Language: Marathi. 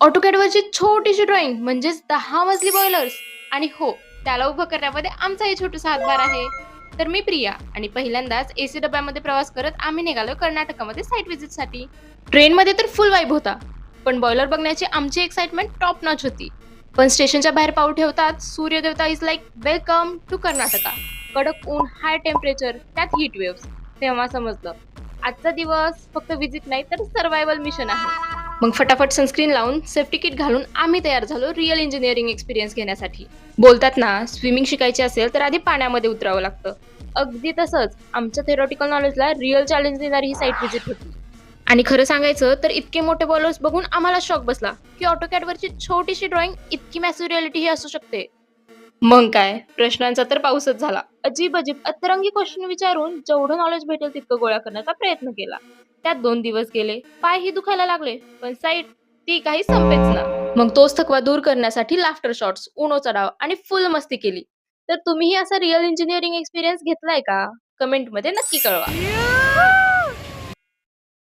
ऑटोकॅडवरची छोटीशी ड्रॉइंग म्हणजेच 10 मजली बॉयलर्स आणि हो, त्याला उभं करण्यामध्ये आमचाही छोटासा हातभार आहे. तर मी प्रिया आणि पहिल्यांदाच एसी डब्यामध्ये प्रवास करत आम्ही निघालो कर्नाटकामध्ये साईट व्हिजिटसाठी. ट्रेनमध्ये तर फुल वाईब होता, पण बॉयलर बघण्याची आमची एक्साइटमेंट टॉप नॉच होती. पण स्टेशनच्या बाहेर पाऊल ठेवतात सूर्यदेवता is like welcome to Karnataka. कडक ऊन, हाय टेम्परेचर, त्यात हीट वेव्स. तेव्हा समजलं आजचा दिवस फक्त विजिट नाही तर सर्व्हायवल मिशन आहे. मग फटाफट सनस्क्रीन लावून सेफ्टी किट घालून आम्ही तयार झालो रिअल इंजिनिअरिंग एक्सपिरियन्स घेण्यासाठी. बोलतात ना, स्विमिंग शिकायची असेल तर आधी पाण्यामध्ये उतरावं लागतं. अगदी तसंच आमच्या थेरॉटिकल नॉलेजला रिअल चॅलेंज देणारी ही साईट व्हिजिट होती. आणि खरं सांगायचं तर इतके मोठे बॉलर्स बघून आम्हाला शॉक बसला की ऑटोकॅडवरची छोटीशी ड्रॉइंग इतकी मॅसिव्ह रिअलिटी ही असू शकते. मग काय, प्रश्नांचा तर पाऊसच झाला. अजीब अजीब अतरंगी क्वेश्चन विचारून जेवढं नॉलेज भेटेल तितकं गोळा करण्याचा प्रयत्न केला. त्यात 2 दिवस गेले, पायही दुखायला लागले, पण साईट ती काही संपेच ना. मग तोच थकवा दूर करण्यासाठी लाफ्टर शॉट्स, उनोचा डाव आणि फुल मस्ती केली. तर तुम्हीही असा रिअल इंजिनिअरिंग एक्सपिरियन्स घेतलाय का? कमेंटमध्ये नक्की कळवा.